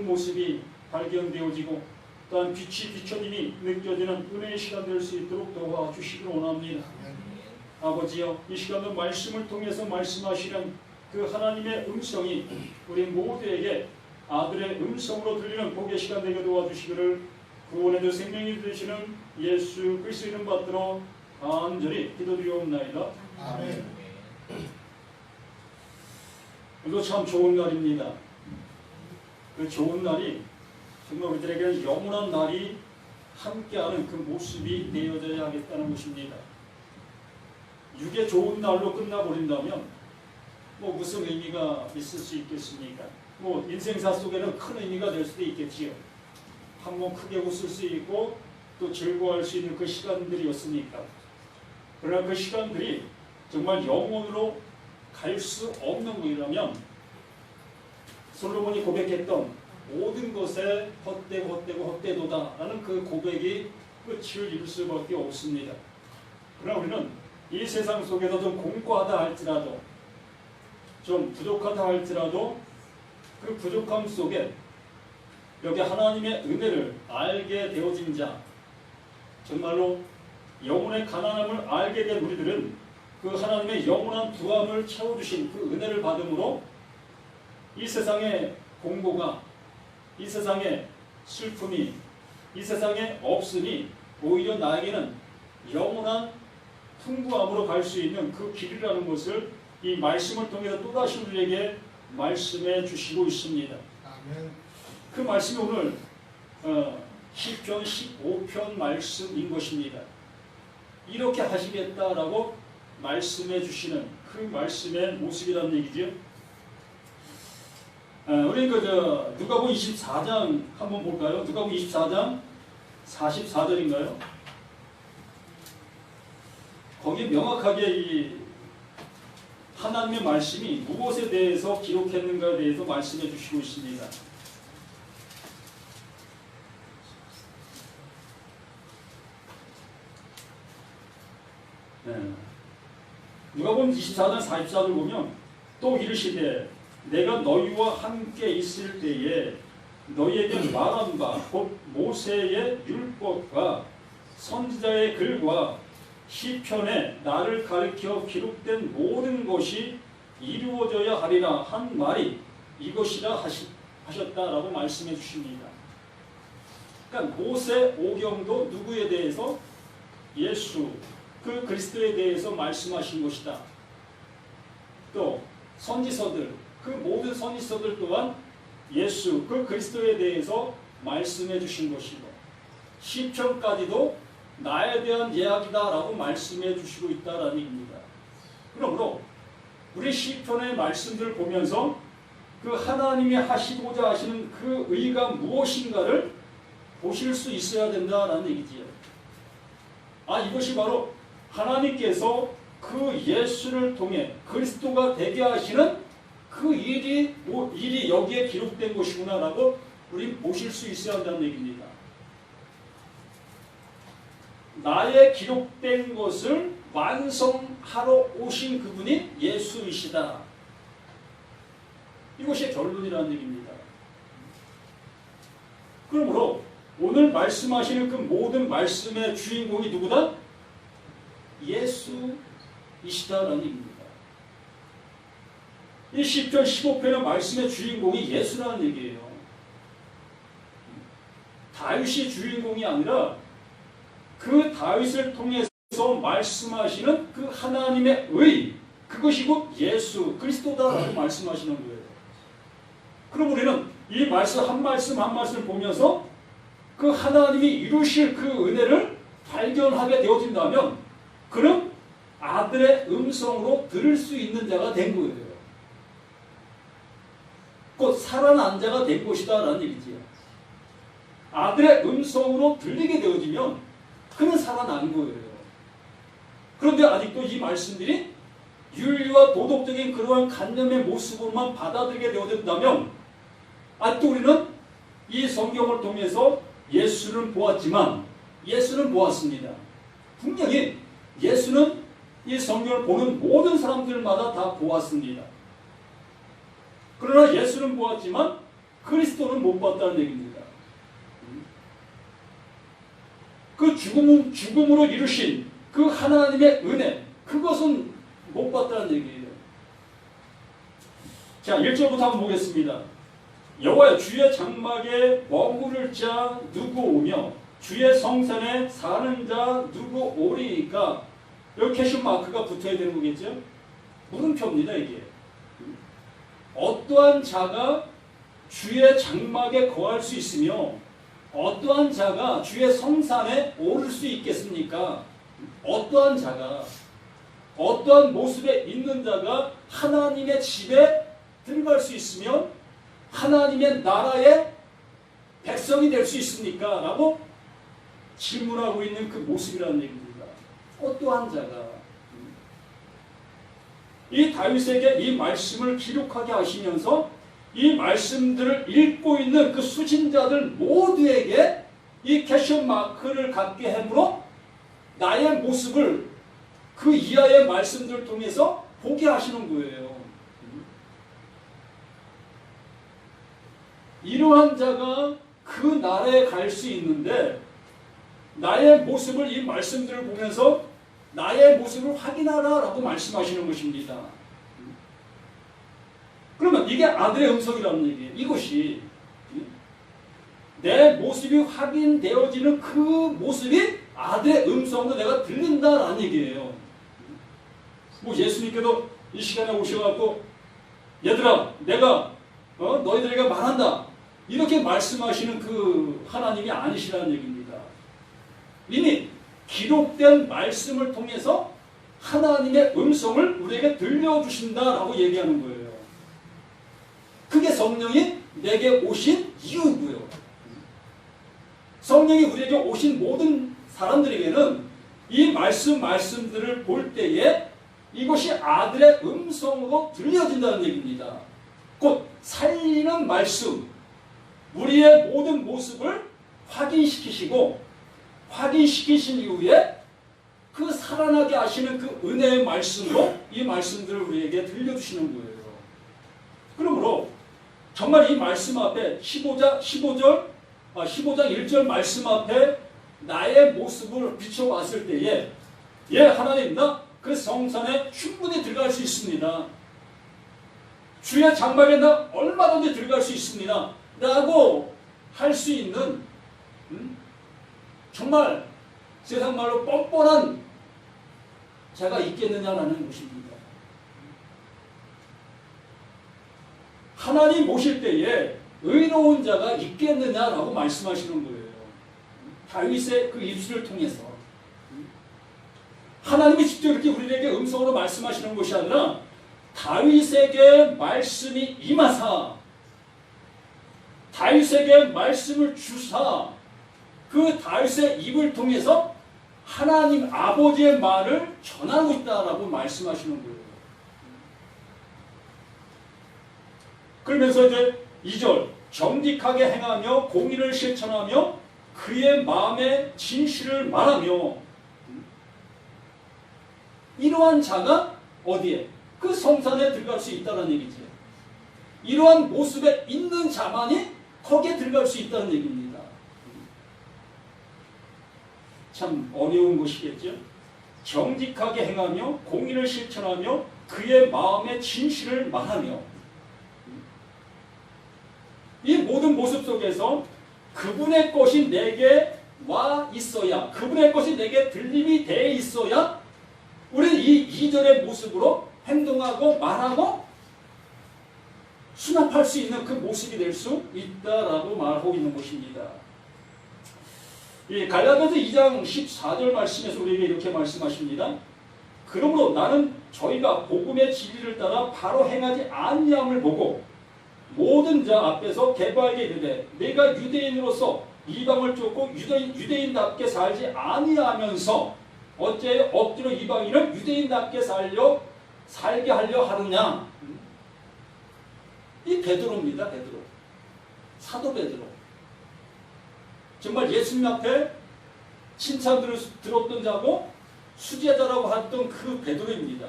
모습이 발견되어지고 또한 빛이 비춰짐이 느껴지는 은혜의 시간 될 수 있도록 도와주시기를 원합니다. 아버지여, 이 시간도 말씀을 통해서 말씀하시는 그 하나님의 음성이 우리 모두에게 아들의 음성으로 들리는 복의 시간 되게 도와주시기를 구원의 주 생명이 되시는 예수 그리스도 이름 받들어 간절히 기도드리옵나이다. 아멘. 이거 참 좋은 날입니다. 그 좋은 날이 정말 우리들에게 영원한 날이 함께하는 그 모습이 되어져야 하겠다는 것입니다. 이게 좋은 날로 끝나버린다면 무슨 의미가 있을 수 있겠습니까? 인생사 속에는 큰 의미가 될 수도 있겠지요. 한번 크게 웃을 수 있고 또 즐거워할 수 있는 그 시간들이었으니까. 그러나 그 시간들이 정말 영원으로 갈 수 없는 것이라면 솔로몬이 고백했던 모든 것에 헛되고 라는 그 고백이 끝을 이룰 수밖에 없습니다. 그러나 우리는 이 세상 속에서 좀 공고하다 할지라도 좀 부족하다 할지라도 그 부족함 속에 여기 하나님의 은혜를 알게 되어진 자, 정말로 영혼의 가난함을 알게 된 우리들은 그 하나님의 영원한 부함을 채워주신 그 은혜를 받음으로 이 세상의 공고가, 이 세상의 슬픔이, 이 세상에 없으니 오히려 나에게는 영원한 풍부함으로 갈 수 있는 그 길이라는 것을 이 말씀을 통해서 또다시 우리에게 말씀해 주시고 있습니다. 아멘. 그 말씀이 오늘 시편 15편 말씀인 것입니다. 이렇게 하시겠다라고 말씀해 주시는 그 말씀의 모습이라는 얘기죠. 우리 누가복음 24장 한번 볼까요? 누가복음 24장 44절인가요? 거기에 명확하게 이 하나님의 말씀이 무엇에 대해서 기록했는가에 대해서 말씀해 주시고 있습니다. 누가복음 24장 44절 보면 또 이르시되 내가 너희와 함께 있을 때에 너희에게 말한 바 곧 모세의 율법과 선지자의 글과 시편에 나를 가리켜 기록된 모든 것이 이루어져야 하리라 한 말이 이것이라 하셨다라고 말씀해 주십니다. 그러니까 모세 오경도 누구에 대해서? 예수, 그 그리스도에 대해서 말씀하신 것이다. 또 선지서들, 그 모든 선지서들 또한 예수, 그 그리스도에 대해서 말씀해 주신 것이고 시편까지도 나에 대한 이야기다라고 말씀해 주시고 있다라는 얘기입니다. 그러므로 우리 시편의 말씀들을 보면서 그 하나님이 하시고자 하시는 그 의가 무엇인가를 보실 수 있어야 된다라는 얘기지요. 이것이 바로 하나님께서 그 예수를 통해 그리스도가 되게 하시는 그 일이 여기에 기록된 것이구나라고 우리 보실 수 있어야 한다는 얘기입니다. 나의 기록된 것을 완성하러 오신 그분이 예수이시다. 이것이 결론이라는 얘기입니다. 그러므로 오늘 말씀하시는 그 모든 말씀의 주인공이 누구다? 예수이시다라는 얘기입니다. 이 시편 15편의 말씀의 주인공이 예수라는 얘기예요. 다윗이 주인공이 아니라 그 다윗을 통해서 말씀하시는 그 하나님의 의, 그것이 곧 예수 그리스도다라고 말씀하시는 거예요. 그럼 우리는 이 말씀 한 말씀 한 말씀을 보면서 그 하나님이 이루실 그 은혜를 발견하게 되어진다면 그는 아들의 음성으로 들을 수 있는 자가 된 거예요. 곧 살아난 자가 된 것이다 라는 얘기지요. 아들의 음성으로 들리게 되어지면 그는 살아난 거예요. 그런데 아직도 이 말씀들이 윤리와 도덕적인 그러한 관념의 모습으로만 받아들이게 되어진다면 아직도 우리는 이 성경을 통해서 예수를 보았지만 예수는 보았습니다. 분명히 예수는 이 성경을 보는 모든 사람들마다 다 보았습니다. 그러나 예수는 보았지만 그리스도는 못 봤다는 얘기입니다. 그 죽음으로 이루신 그 하나님의 은혜, 그것은 못 봤다는 얘기예요. 자, 1절부터 한번 보겠습니다. 여호와여, 주의 장막에 머무를 자 누구 오며 주의 성산에 사는 자 누구 오리이까? 여기 캐션 마크가 붙어야 되는 거겠죠? 물음표입니다, 이게. 어떠한 자가 주의 장막에 거할 수 있으며 어떠한 자가 주의 성산에 오를 수 있겠습니까? 어떠한 자가, 어떠한 모습에 있는 자가 하나님의 집에 들어갈 수 있으며 하나님의 나라의 백성이 될 수 있습니까? 라고 질문하고 있는 그 모습이라는 얘기입니다. 어떠한 자가. 이 다윗에게 이 말씀을 기록하게 하시면서 이 말씀들을 읽고 있는 그 수신자들 모두에게 이 캐션 마크를 갖게 함으로 나의 모습을 그 이하의 말씀들을 통해서 보게 하시는 거예요. 이러한 자가 그 나라에 갈 수 있는데 나의 모습을 이 말씀들을 보면서 나의 모습을 확인하라 라고 말씀하시는 것입니다. 그러면 이게 아들의 음성이라는 얘기예요. 이것이 내 모습이 확인되어지는 그 모습이 아들의 음성으로 내가 들린다라는 얘기예요. 뭐 예수님께도 이 시간에 오셔갖고 얘들아 내가 너희들에게 말한다 이렇게 말씀하시는 그 하나님이 아니시라는 얘기입니다. 이미 기록된 말씀을 통해서 하나님의 음성을 우리에게 들려주신다라고 얘기하는 거예요. 그게 성령이 내게 오신 이유고요. 성령이 우리에게 오신 모든 사람들에게는 이 말씀들을 볼 때에 이것이 아들의 음성으로 들려진다는 얘기입니다. 곧 살리는 말씀, 우리의 모든 모습을 확인시키신 이후에 그 살아나게 하시는 그 은혜의 말씀으로 이 말씀들을 우리에게 들려주시는 거예요. 그러므로 정말 이 말씀 앞에 15장 1절 말씀 앞에 나의 모습을 비춰봤을 때에 하나님 나 그 성산에 충분히 들어갈 수 있습니다. 주의 장막에 나 얼마든지 들어갈 수 있습니다. 라고 할 수 있는 정말 세상 말로 뻔뻔한 자가 있겠느냐라는 것입니다. 하나님 모실 때에 의로운 자가 있겠느냐라고 말씀하시는 거예요. 다윗의 그 입술을 통해서 하나님이 직접 이렇게 우리에게 음성으로 말씀하시는 것이 아니라 다윗에게 말씀이 임하사 다윗에게 말씀을 주사 그 다윗의 입을 통해서 하나님 아버지의 말을 전하고 있다라고 말씀하시는 거예요. 그러면서 이제 2절 정직하게 행하며 공의를 실천하며 그의 마음의 진실을 말하며 이러한 자가 어디에? 그 성산에 들어갈 수 있다는 얘기지. 이러한 모습에 있는 자만이 거기에 들어갈 수 있다는 얘기입니다. 참 어려운 것이겠죠. 정직하게 행하며 공의를 실천하며 그의 마음의 진실을 말하며 이 모든 모습 속에서 그분의 것이 내게 와 있어야 그분의 것이 내게 들림이 돼 있어야 우리는 이 2절의 모습으로 행동하고 말하고 수납할 수 있는 그 모습이 될 수 있다라고 말하고 있는 것입니다. 이 갈라디아서 2장 14절 말씀에서 우리에게 이렇게 말씀하십니다. 그러므로 나는 저희가 복음의 진리를 따라 바로 행하지 아니함을 보고 모든 자 앞에서 게바에게 이르되 내가 유대인으로서 이방을 쫓고 유대인답게 살지 아니하면서 어째 억지로 이방인을 유대인답게 살게 하려 하느냐. 이 베드로입니다. 베드로. 사도 베드로. 정말 예수님 앞에 칭찬 들었던 자고 수제자라고 했던 그 베드로입니다.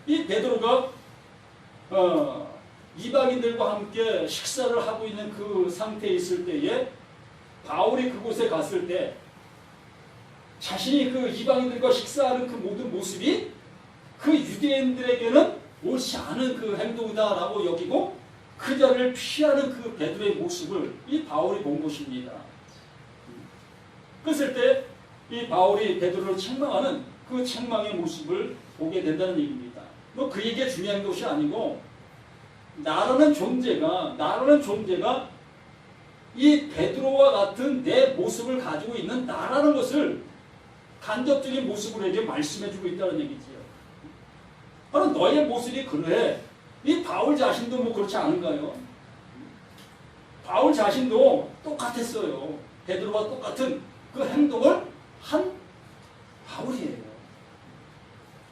이 베드로가 이방인들과 함께 식사를 하고 있는 그 상태에 있을 때에 바울이 그곳에 갔을 때 자신이 그 이방인들과 식사하는 그 모든 모습이 그 유대인들에게는 옳지 않은 그 행동이다라고 여기고 그 자리를 피하는 그 베드로의 모습을 이 바울이 본 것입니다. 그랬을 때 이 바울이 베드로를 책망하는 그 책망의 모습을 보게 된다는 얘기입니다. 뭐 그에게 중요한 것이 아니고 나라는 존재가 이 베드로와 같은 내 모습을 가지고 있는 나라는 것을 간접적인 모습으로 이제 말씀해주고 있다는 얘기지요. 바로 너의 모습이 그래. 이 바울 자신도 뭐 그렇지 않은가요? 바울 자신도 똑같았어요. 베드로와 똑같은 그 행동을 한 바울이에요.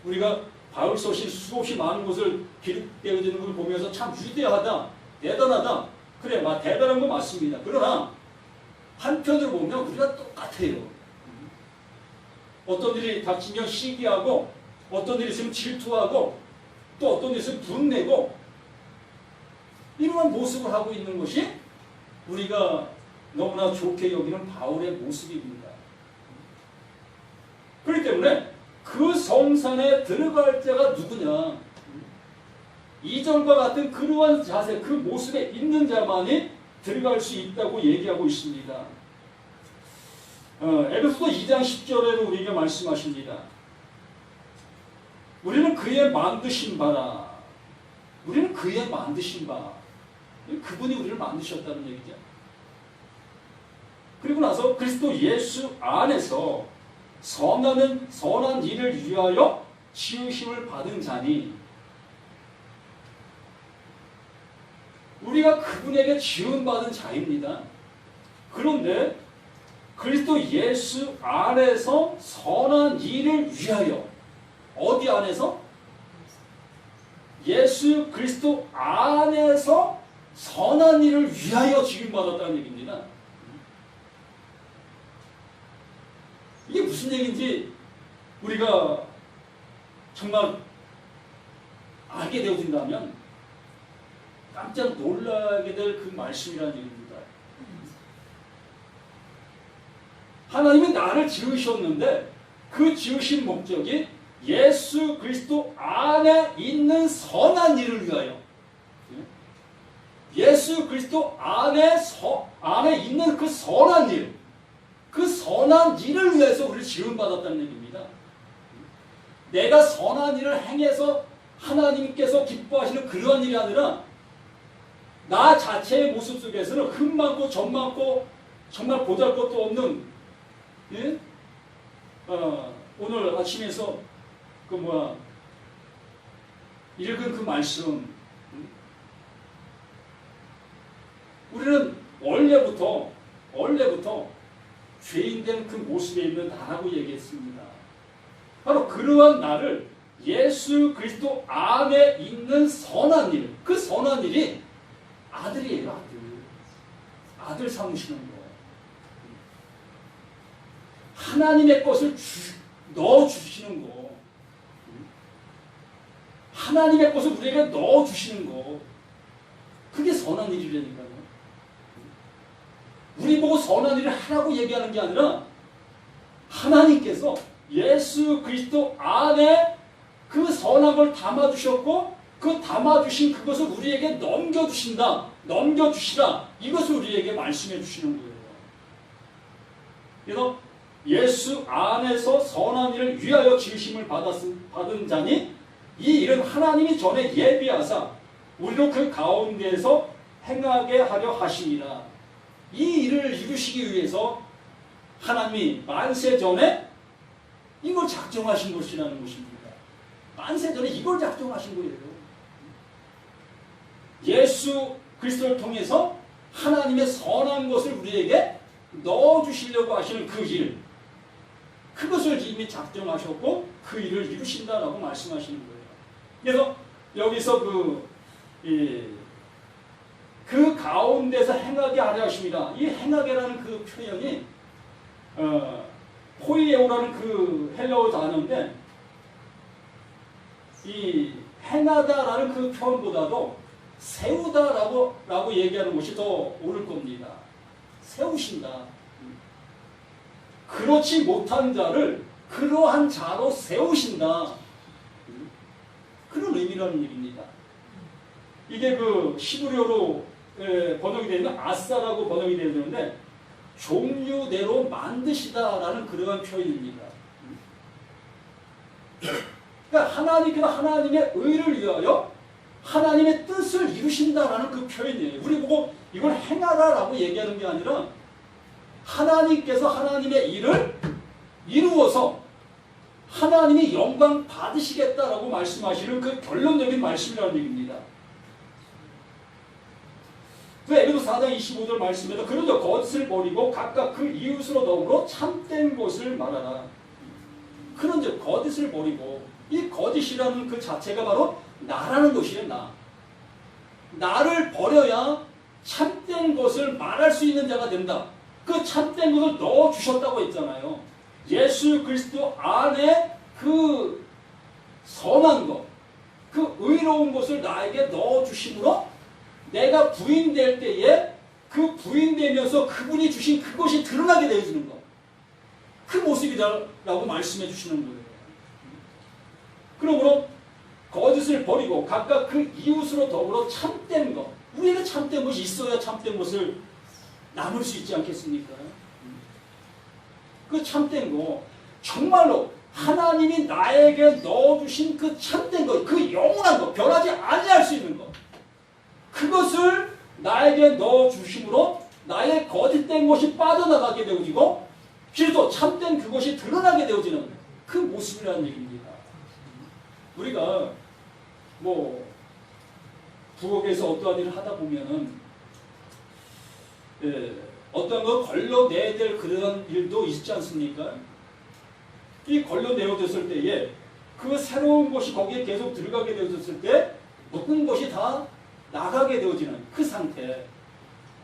우리가 바울 서신 수없이 많은 것을 기록되어지는 걸 보면서 참 위대하다, 대단하다. 그래, 대단한 거 맞습니다. 그러나 한편으로 보면 우리가 똑같아요. 어떤 일이 닥치면 시기하고 어떤 일이 있으면 질투하고 또 어떤 일이 있으면 분내고 이러한 모습을 하고 있는 것이 우리가 너무나 좋게 여기는 바울의 모습입니다. 그렇기 때문에 그 성산에 들어갈 자가 누구냐? 2절과 같은 그러한 자세, 그 모습에 있는 자만이 들어갈 수 있다고 얘기하고 있습니다. 에베소서 2장 10절에도 우리에게 말씀하십니다. 우리는 그의 만드신 바라. 우리는 그의 만드신 바. 그분이 우리를 만드셨다는 얘기죠. 그리고 나서 그리스도 예수 안에서 선한 일을 위하여 지으심을 받은 자니 우리가 그분에게 지음받은 자입니다. 그런데 그리스도 예수 안에서 선한 일을 위하여 어디 안에서? 예수 그리스도 안에서 선한 일을 위하여 지음받았다는 얘기입니다. 이게 무슨 얘기인지 우리가 정말 알게 되어진다면 깜짝 놀라게 될 그 말씀이라는 얘기입니다. 하나님은 나를 지으셨는데 그 지으신 목적이 예수 그리스도 안에 있는 선한 일을 위하여, 예수 그리스도 안에 있는 그 선한 일, 그 선한 일을 위해서 우리를 지음받았다는 얘기입니다. 내가 선한 일을 행해서 하나님께서 기뻐하시는 그러한 일이 아니라 나 자체의 모습 속에서는 흠 많고 점 많고 정말 보잘것도 없는, 예? 오늘 아침에서 읽은 그 말씀, 우리는 원래부터 죄인된 그 모습에 있는 나라고 얘기했습니다. 바로 그러한 나를 예수 그리스도 안에 있는 선한 일, 그 선한 일이 아들이에요. 아들 삼으시는 거. 하나님의 것을 넣어주시는 거. 하나님의 것을 우리에게 넣어주시는 거. 그게 선한 일이라니까요. 우리 보고 선한 일을 하라고 얘기하는 게 아니라 하나님께서 예수 그리스도 안에 그 선한 걸 담아주셨고 그 담아주신 그것을 우리에게 넘겨주시라. 이것을 우리에게 말씀해 주시는 거예요. 그래서 예수 안에서 선한 일을 위하여 지으심을 받은 자니 이 일은 하나님이 전에 예비하사 우리로 그 가운데에서 행하게 하려 하시니라. 이 일을 이루시기 위해서 하나님이 만세 전에 이걸 작정하신 것이라는 것입니다. 만세 전에 이걸 작정하신 거예요. 예수 그리스도를 통해서 하나님의 선한 것을 우리에게 넣어주시려고 하시는 그 일, 그것을 이미 작정하셨고 그 일을 이루신다라고 말씀하시는 거예요. 그래서 여기서 그 가운데서 행하게 하려 하십니다. 이 행하게라는 그 표현이 포이에오라는 그 헬라어 단어인데 이 행하다라는 그 표현보다도 세우다라고 얘기하는 것이 더 옳을 겁니다. 세우신다. 그렇지 못한 자를 그러한 자로 세우신다. 그런 의미라는 얘기입니다. 이게 그 히브리어로 번역이 되면 아싸라고 번역이 되는데 종류대로 만드시다라는 그러한 표현입니다. 그러니까 하나님께서 하나님의 의를 위하여 하나님의 뜻을 이루신다라는 그 표현이에요. 우리 보고 이걸 행하라라고 얘기하는 게 아니라 하나님께서 하나님의 일을 이루어서 하나님이 영광 받으시겠다라고 말씀하시는 그 결론적인 말씀이라는 얘기입니다. 에베소 4장 25절 말씀에서 그러죠. 거짓을 버리고 각각 그 이웃으로 더불어 참된 것을 말하라. 그런즉 거짓을 버리고 이 거짓이라는 그 자체가 바로 나라는 것이에요. 나를 버려야 참된 것을 말할 수 있는 자가 된다. 그 참된 것을 넣어주셨다고 했잖아요. 예수 그리스도 안에 그 선한 것, 그 의로운 것을 나에게 넣어주심으로 내가 부인될 때에 그 부인되면서 그분이 주신 그것이 드러나게 되어지는 것. 그 모습이다라고 말씀해 주시는 거예요. 그러므로 거짓을 버리고 각각 그 이웃으로 더불어 참된 것. 우리에게 참된 것이 있어야 참된 것을 나눌 수 있지 않겠습니까? 그 참된 거, 정말로 하나님이 나에게 넣어주신 그 참된 것, 그 영원한 것, 변하지 아니할 수 있는 것, 그것을 나에게 넣어주심으로 나의 거짓된 것이 빠져나가게 되어지고 그래서 참된 그것이 드러나게 되어지는 그 모습이라는 얘기입니다. 우리가 부엌에서 어떠한 일을 하다 보면은 어떤 거 걸러내야 될 그런 일도 있지 않습니까? 이 걸러내어졌을 때에 그 새로운 것이 거기에 계속 들어가게 되어졌을 때 묵은 것이 다 나가게 되어지는 그 상태.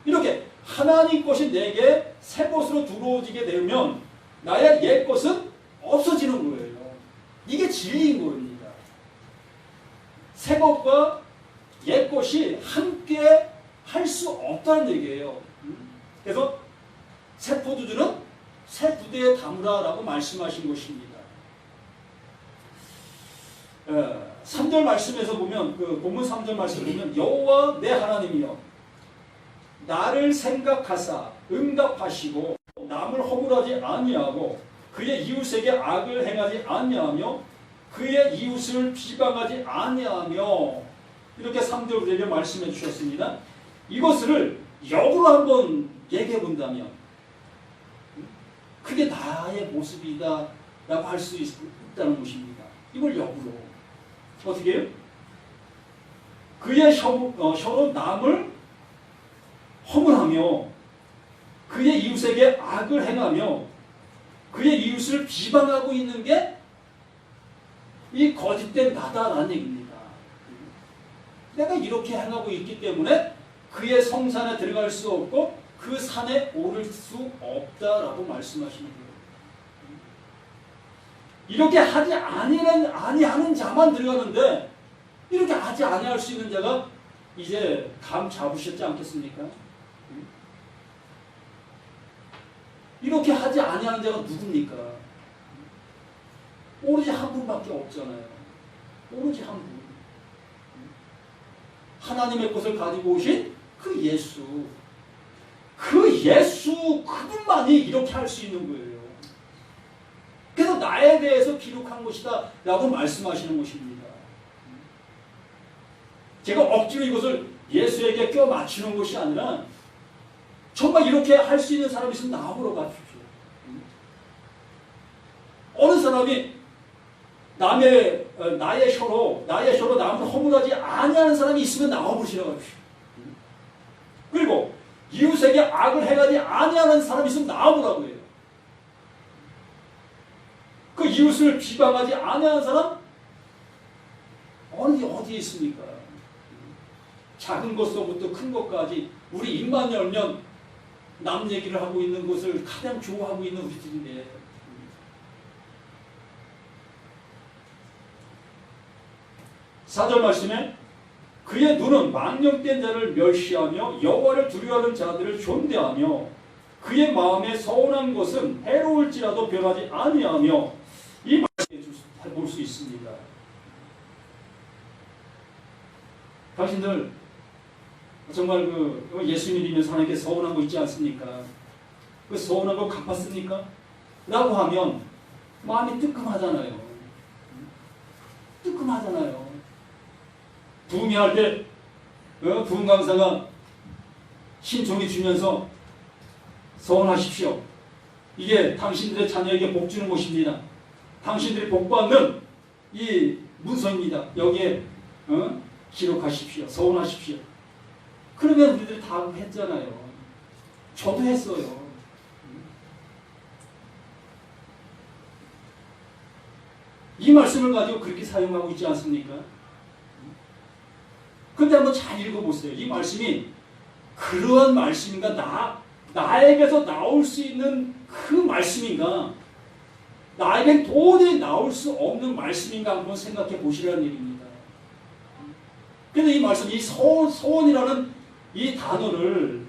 이렇게 하나님 것이 내게 새 것으로 들어오게 되면 나의 옛 것은 없어지는 거예요. 이게 진리인 겁니다. 새 것과 옛 것이 함께 할 수 없다는 얘기예요. 그래서 새 포도주는 새 부대에 담으라라고 말씀하신 것입니다. 3절 말씀에서 보면 그 본문 3절 말씀 보면 여호와 내 하나님이여 나를 생각하사 응답하시고 남을 허물하지 아니하고 그의 이웃에게 악을 행하지 아니하며 그의 이웃을 비방하지 아니하며 이렇게 3절 우리에게 말씀해 주셨습니다. 이것을 역으로 한번 얘기해 본다면 그게 나의 모습이다 라고 할 수 있다는 것입니다. 이걸 역으로 어떻게 해요? 그의 혀로 남을 허물하며 그의 이웃에게 악을 행하며 그의 이웃을 비방하고 있는 게 이 거짓된 나다라는 얘기입니다. 내가 이렇게 행하고 있기 때문에 그의 성산에 들어갈 수 없고 그 산에 오를 수 없다라고 말씀하시는 거예요. 이렇게 하지 아니하는 자만 들어가는데 이렇게 하지 아니할 수 있는 자가 이제 감 잡으셨지 않겠습니까? 이렇게 하지 아니하는 자가 누굽니까? 오로지 한 분밖에 없잖아요. 오로지 한 분. 하나님의 것을 가지고 오신 그 예수. 그 예수 그분만이 이렇게 할 수 있는 거예요. 그래서 나에 대해서 기록한 것이다 라고 말씀하시는 것입니다. 제가 억지로 이것을 예수에게 껴 맞추는 것이 아니라 정말 이렇게 할 수 있는 사람이 있으면 나오러 가십시오. 어느 사람이 나의 혀로 남을 허물하지 아니하는 사람이 있으면 나와보시라고 하십시오. 그리고 이웃에게 악을 행하지 아니하는 사람이 있으면 나와보라고 해요. 그 이웃을 비방하지 아니하는 사람 어디에 있습니까? 작은 것서부터 큰 것까지 우리 입만 열면 남 얘기를 하고 있는 것을 가장 좋아하고 있는 우리들인데 4절 말씀에 그의 눈은 망령된 자를 멸시하며 여호와를 두려워하는 자들을 존대하며 그의 마음에 서운한 것은 해로울지라도 변하지 아니하며 이 말씀에 볼 수 있습니다. 당신들 정말 그 예수 믿으면서 하나님께 서운한 거 있지 않습니까? 그 서운한 거 갚았습니까? 라고 하면 마음이 뜨끔하잖아요. 뜨끔하잖아요. 부흥회할 때 부흥 강사가 신종이 주면서 서원하십시오. 이게 당신들의 자녀에게 복 주는 것입니다. 당신들이 복받는 이 문서입니다. 여기에 기록하십시오. 서원하십시오. 그러면 우리들이 다 했잖아요. 저도 했어요. 이 말씀을 가지고 그렇게 사용하고 있지 않습니까? 그런데 한번 잘 읽어보세요. 이 말씀이 그러한 말씀인가? 나에게서 나올 수 있는 그 말씀인가? 나에겐 도저히 나올 수 없는 말씀인가? 한번 생각해 보시라는 얘기입니다. 그런데 이 말씀, 이 소원이라는 이 단어를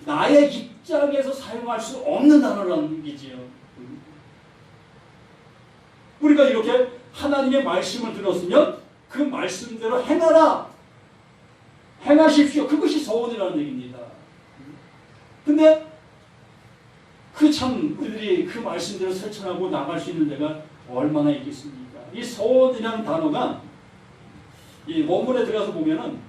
나의 입장에서 사용할 수 없는 단어라는 얘기지요. 우리가 이렇게 하나님의 말씀을 들었으면 그 말씀대로 행하라. 행하십시오. 그것이 소원이라는 얘기입니다. 근데 우리들이 그 말씀대로 실천하고 나갈 수 있는 데가 얼마나 있겠습니까? 이 소원이라는 단어가 이 원문에 들어가서 보면은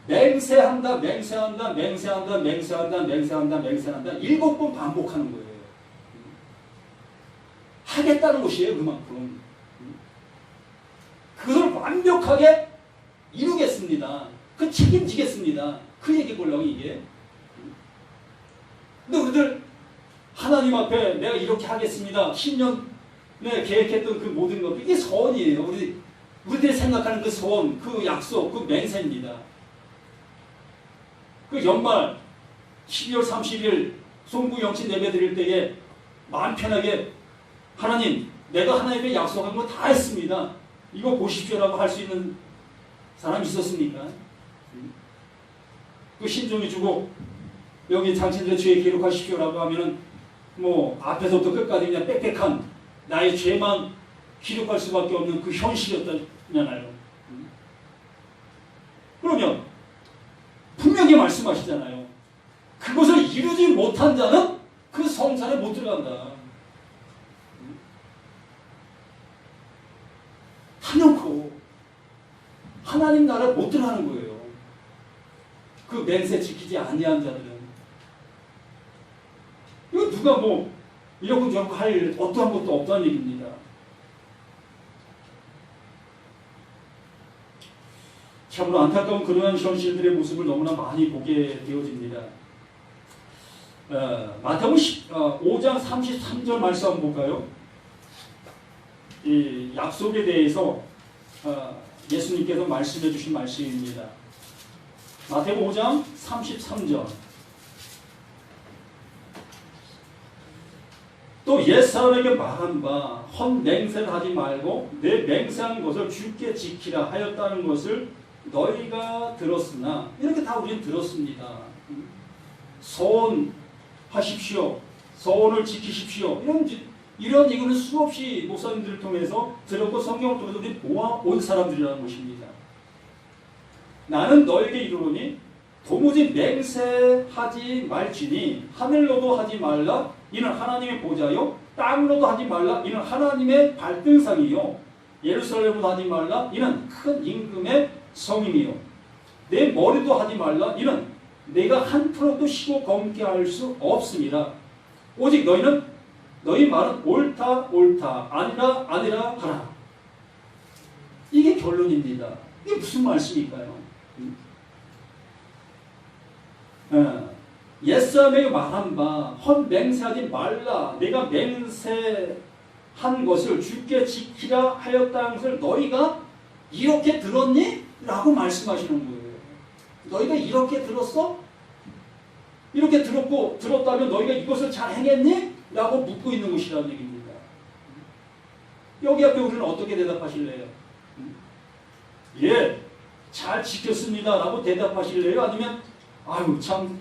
맹세한다, 맹세한다, 맹세한다, 맹세한다, 맹세한다, 맹세한다 7번 반복하는 거예요. 하겠다는 것이에요. 그만큼. 그것을 완벽하게 이루겠습니다. 그 책임지겠습니다. 그 얘기 보려고 이게. 근데 우리들 하나님 앞에 내가 이렇게 하겠습니다. 10년 계획했던 그 모든 것 이게 소원이에요. 우리들이 생각하는 그 소원, 그 약속, 그 맹세입니다. 그 연말 12월 30일 송구 영신 예배 드릴 때에 마음 편하게 하나님, 내가 하나님께 약속한 거 다 했습니다. 이거 보십시오라고 할 수 있는 사람이 있었습니까? 그 신종이 주고 여기 당신들의 죄 기록하십시오라고 하면은 뭐 앞에서부터 끝까지 그냥 빽빽한 나의 죄만 기록할 수밖에 없는 그 현실이었잖아요. 그러면 분명히 말씀하시잖아요. 그것을 이루지 못한 자는 그 성산에 못 들어간다. 타놓고 하나님 나라에 못 들어가는 거예요. 그 맹세 지키지 아니한 자들은. 이거 누가 뭐 이러고저러고 할 어떠한 것도 없다는 얘기입니다. 참으로 안타까운 그러한 현실들의 모습을 너무나 많이 보게 되어집니다. 마태복음 5장 33절 말씀 한번 볼까요? 이 약속에 대해서 예수님께서 말씀해 주신 말씀입니다. 마태복음 5장 33절. 또 옛사람에게 말한 바 헛맹세를 하지 말고 내 맹세한 것을 주께 지키라 하였다는 것을 너희가 들었으나, 이렇게 다 우리는 들었습니다. 서원하십시오. 서원을 지키십시오. 이런 얘기는 수없이 목사님들을 통해서 들었고 성경을 통해서 우리 보아온 사람들이라는 것입니다. 나는 너에게 이르노니 도무지 맹세하지 말지니 하늘로도 하지 말라 이는 하나님의 보좌요, 땅으로도 하지 말라 이는 하나님의 발등상이요, 예루살렘으로 하지 말라 이는 큰 임금의 성임이요, 내 머리도 하지 말라 이는 내가 한 트럭도 쉬고 검게 할 수 없습니다. 오직 너희 말은 옳다 옳다 아니라 아니라 하라. 이게 결론입니다. 이게 무슨 말씀일까요? 옛사람에게 말한 바 헛맹세하지 말라 내가 맹세한 것을 주께 지키라 하였다는 것을 너희가 이렇게 들었니? 라고 말씀하시는 거예요. 너희가 이렇게 들었어? 이렇게 들었다면 너희가 이것을 잘 행했니? 라고 묻고 있는 것이라는 얘기입니다. 여기 앞에 우리는 어떻게 대답하실래요? 예, 잘 지켰습니다 라고 대답하실래요? 아니면 아유 참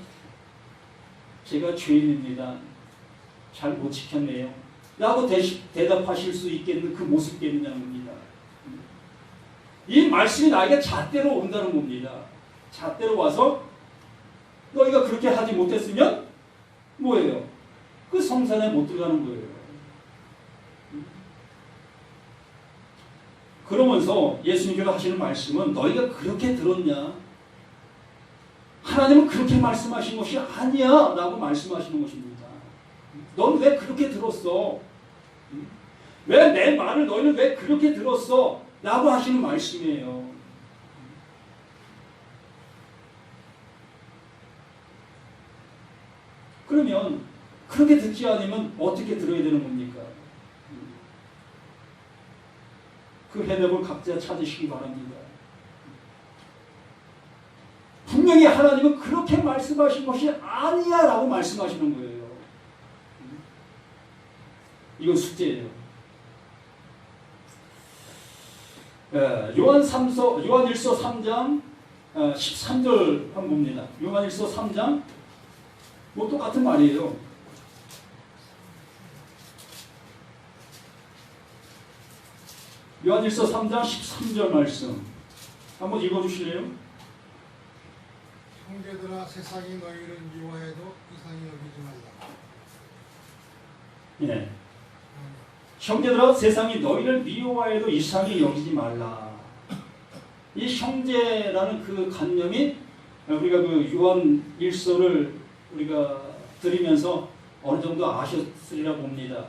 제가 죄인입니다. 잘 못 지켰네요 라고 대답하실 수 있겠는 그 모습겠느냐는 겁니다. 이 말씀이 나에게 잣대로 온다는 겁니다. 잣대로 와서 너희가 그렇게 하지 못했으면 뭐예요? 그 성산에 못 들어가는 거예요. 그러면서 예수님께서 하시는 말씀은 너희가 그렇게 들었냐? 하나님은 그렇게 말씀하신 것이 아니야 라고 말씀하시는 것입니다. 넌 왜 그렇게 들었어? 왜 내 말을 너희는 왜 그렇게 들었어? 라고 하시는 말씀이에요. 그러면 그렇게 듣지 않으면 어떻게 들어야 되는 겁니까? 그 해답을 각자 찾으시기 바랍니다. 분명히 하나님은 그렇게 말씀하신 것이 아니야 라고 말씀하시는 거예요. 이건 숙제예요. 요한일서 3장 13절 한번 봅니다. 요한일서 3장 뭐 똑같은 말이에요. 요한일서 3장 13절 말씀 한번 읽어주실래요? 형제들아 세상이 너희를 미워해도 이상히 여기지 말라. 예. 형제들아 세상이 너희를 미워해도 이상히 여기지 말라. 이 형제라는 그 관념이 우리가 그 요한일서를 우리가 들으면서 어느 정도 아셨으리라 봅니다.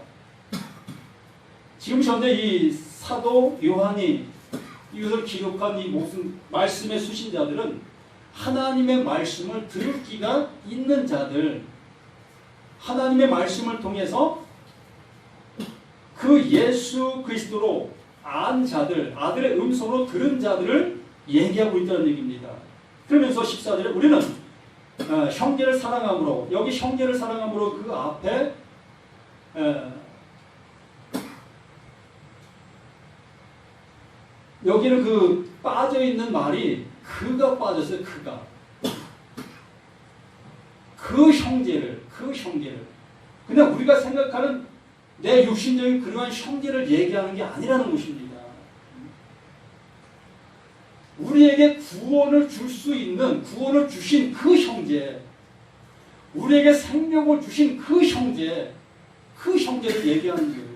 지금 현재 이 사도 요한이 이것을 기록한 이 모든 말씀의 수신자들은 하나님의 말씀을 들을 기가 있는 자들, 하나님의 말씀을 통해서 그 예수 그리스도로 안 자들, 아들의 음성으로 들은 자들을 얘기하고 있다는 얘기입니다. 그러면서 14절에 우리는 형제를 사랑함으로, 여기 형제를 사랑함으로 그 앞에 여기는 그 빠져있는 말이 그가 빠졌어요. 그가. 그 형제를. 그냥 우리가 생각하는 내 육신적인 그러한 형제를 얘기하는 게 아니라는 것입니다. 우리에게 구원을 줄 수 있는, 구원을 주신 그 형제, 우리에게 생명을 주신 그 형제, 그 형제를 얘기하는 거예요.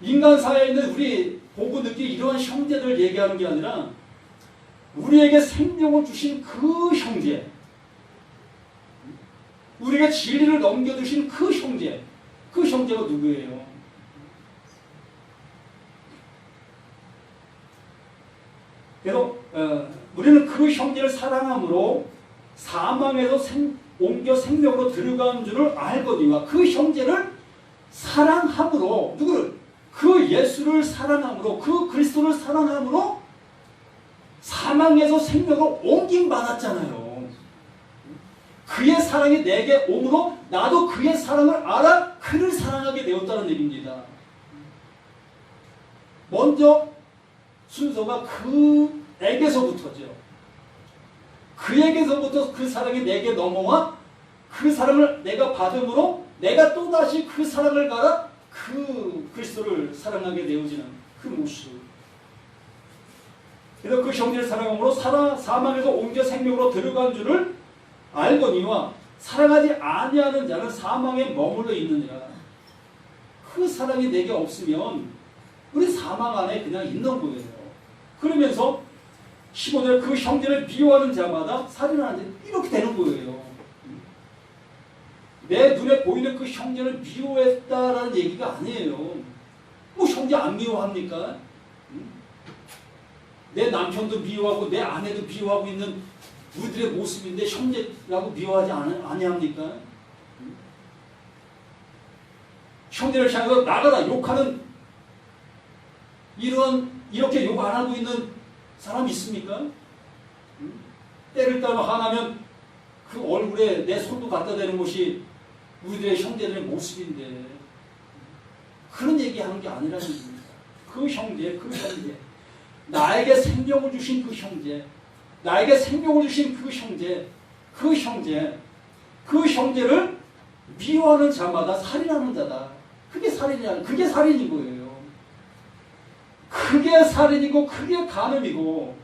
인간 사회에 있는 우리 보고 느끼는 이러한 형제들을 얘기하는 게 아니라 우리에게 생명을 주신 그 형제, 우리에게 진리를 넘겨주신 그 형제, 그 형제가 누구예요? 그래서 우리는 그 형제를 사랑함으로 사망에서 옮겨 생명으로 들어가는 줄을 알거니와 그 형제를 사랑함으로 누구를? 그 예수를 사랑함으로 그 그리스도를 사랑함으로 사망에서 생명으로 옮김 받았잖아요. 그의 사랑이 내게 오므로 나도 그의 사랑을 알아 그를 사랑하게 되었다는 얘기입니다. 먼저 순서가 그에게서부터죠. 그에게서부터 그 사랑이 내게 넘어와 그 사랑을 내가 받음으로 내가 또다시 그 사랑을 갈아 그 그리스도를 사랑하게 되어지는 그 모습. 그래서 그 형제를 사랑함으로 사망에서 옮겨 생명으로 들어간 줄을 알거니와 사랑하지 아니하는 자는 사망에 머물러 있느니라. 그 사랑이 내게 없으면 우리 사망 안에 그냥 있는 거예요. 그러면서 15절 그 형제를 미워하는 자마다 살인하는 이렇게 되는 거예요. 내 눈에 보이는 그 형제를 미워했다라는 얘기가 아니에요. 뭐 형제 안 미워합니까? 내 남편도 미워하고 내 아내도 미워하고 있는 우리들의 모습인데 형제라고 미워하지 아니합니까? 형제를 향해서 나가라 욕하는 이렇게 욕 안 하고 있는 사람 있습니까? 때를 따로 화나면 그 얼굴에 내 손도 갖다 대는 것이 우리들의 형제들의 모습인데 그런 얘기하는 게 아니라는 얘기입니다. 그 형제, 나에게 생명을 주신 그 형제, 나에게 생명을 주신 그 형제를 미워하는 자마다 살인하는 자다. 그게 살인인 거예요. 그게 살인이고 그게 간음이고,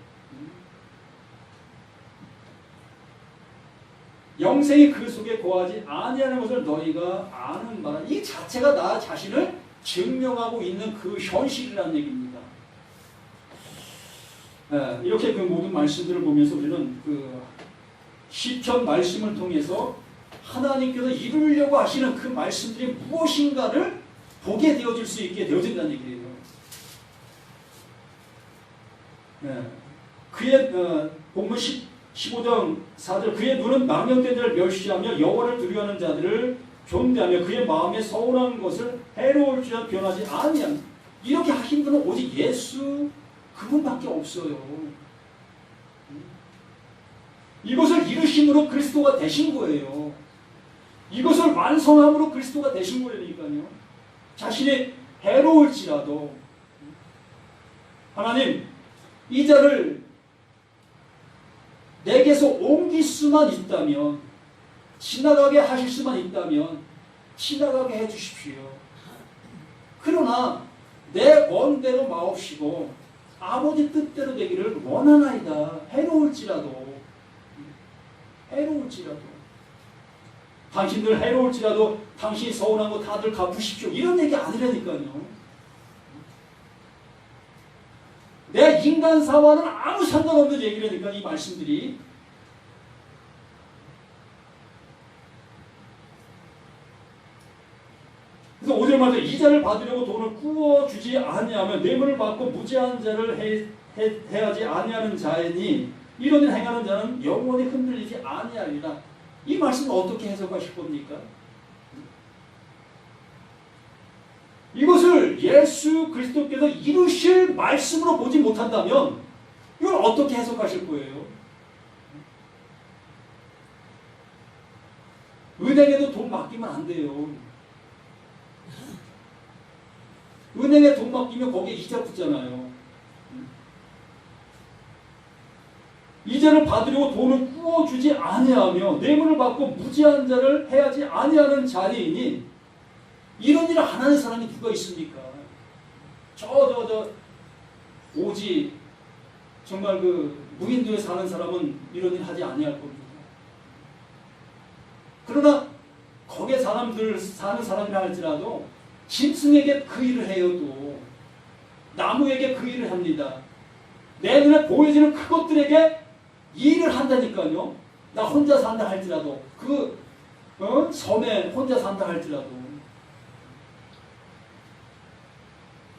영생이 그 속에 거하지 아니하는 것을 너희가 아는 바라. 이 자체가 나 자신을 증명하고 있는 그 현실이라는 얘기입니다. 이렇게 그 모든 말씀들을 보면서 우리는 그 시편 말씀을 통해서 하나님께서 이루려고 하시는 그 말씀들이 무엇인가를 보게 되어질 수 있게 되어진다는 얘기예요. 그의 본문 15장 4절, 그의 눈은 망령된 자를 멸시하며 여호와를 두려워하는 자들을 존대하며 그의 마음에 서운한 것을 해로울 줄 변하지 아니하는, 이렇게 하신 분은 오직 예수 그분밖에 없어요. 이것을 이루심으로 그리스도가 되신 거예요. 이것을 완성함으로 그리스도가 되신 거니까요. 자신이 해로울지라도 하나님 이 자를 내게서 옮길 수만 있다면, 지나가게 하실 수만 있다면 지나가게 해주십시오. 그러나 내 원대로 마옵시고 아버지 뜻대로 되기를 원하나이다. 해로울지라도 당신들 해로울지라도 당신이 서운한 거 다들 갚으십시오. 이런 얘기 아니라니까요. 내 인간사와는 아무 상관없는 얘기라니까 이 말씀들이. 그래서 5절 말씀, 이 자를 받으려고 돈을 구워주지 아니하면 뇌물을 받고 무죄한 자를 해하지 아니하는 자이니 이런 일 행하는 자는 영원히 흔들리지 아니하리라. 이 말씀을 어떻게 해석하실 겁니까? 이것을 예수 그리스도께서 이루실 말씀으로 보지 못한다면 이걸 어떻게 해석하실 거예요? 은행에도 돈 맡기면 안 돼요. 은행에 돈 맡기면 거기에 이자 붙잖아요. 이자를 받으려고 돈을 구워주지 아니하며 뇌물을 받고 무지한 자를 해하지 아니하는 자리이니 이런 일을 안 하는 사람이 누가 있습니까? 오지 정말 그 무인도에 사는 사람은 이런 일 하지 아니할 겁니다. 그러나 거기에 사는 사람이라 할지라도 짐승에게 그 일을 해요. 또 나무에게 그 일을 합니다. 내 눈에 보여지는 그것들에게 일을 한다니까요. 나 혼자 산다 할지라도 섬에 혼자 산다 할지라도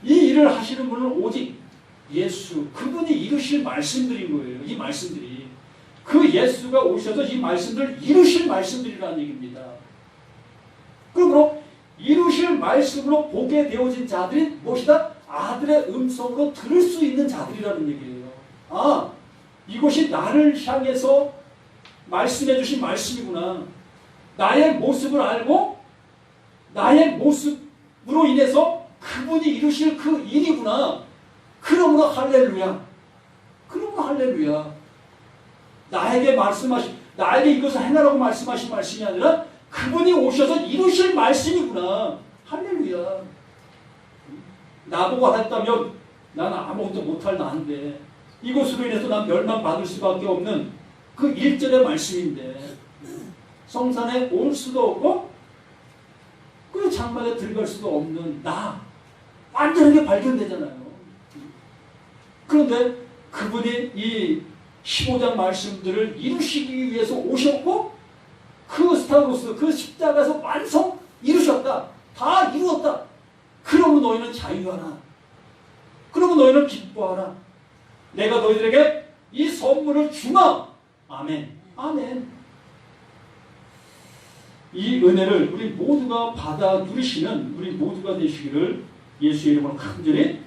이 일을 하시는 분은 오직 예수 그분이 이루실 말씀들인 거예요. 이 말씀들이 그 예수가 오셔서 이 말씀들을 이루실 말씀들이라는 얘기입니다. 그러므로 이루실 말씀으로 보게 되어진 자들이 무엇이다? 아들의 음성으로 들을 수 있는 자들이라는 얘기예요. 아, 이것이 나를 향해서 말씀해 주신 말씀이구나. 나의 모습을 알고 나의 모습으로 인해서 그분이 이루실 그 일이구나. 그러므로 할렐루야. 나에게 이것을 해나라고 말씀하신 말씀이 아니라 그분이 오셔서 이루실 말씀이구나. 할렐루야. 나보고 했다면 난 아무것도 못할 나인데 이것으로 인해서 난 멸망받을 수밖에 없는 그 1절의 말씀인데 성산에 올 수도 없고 그 장막에 들어갈 수도 없는 나 완전하게 발견되잖아요. 그런데 그분이 이 15장 말씀들을 이루시기 위해서 오셨고 그 스타로스 그 십자가에서 완성 이루셨다. 다 이루었다. 그러면 너희는 자유하라. 그러면 너희는 기뻐하라. 내가 너희들에게 이 선물을 주마. 아멘. 아멘. 이 은혜를 우리 모두가 받아 누리시는 우리 모두가 되시기를 예수의 이름으로 간절히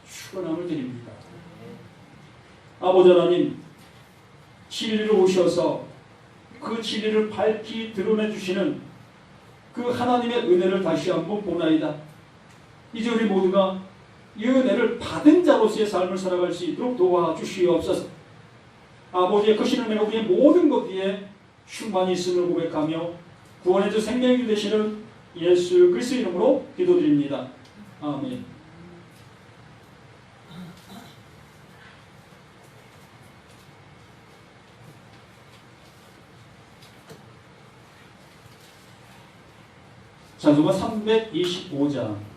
축원함을 드립니다. 아버지 하나님, 진리로 오셔서 그 진리를 밝히 드러내 주시는 그 하나님의 은혜를 다시 한번 보나이다. 이제 우리 모두가 이 은혜를 받은 자로서의 삶을 살아갈 수 있도록 도와주시옵소서. 아버지의 크신 은혜가 우리의 모든 것 위에 충만히 있음을 고백하며 구원의 주 생명이 되시는 예수 그리스도 이름으로 기도드립니다. 아멘. 찬송가 325장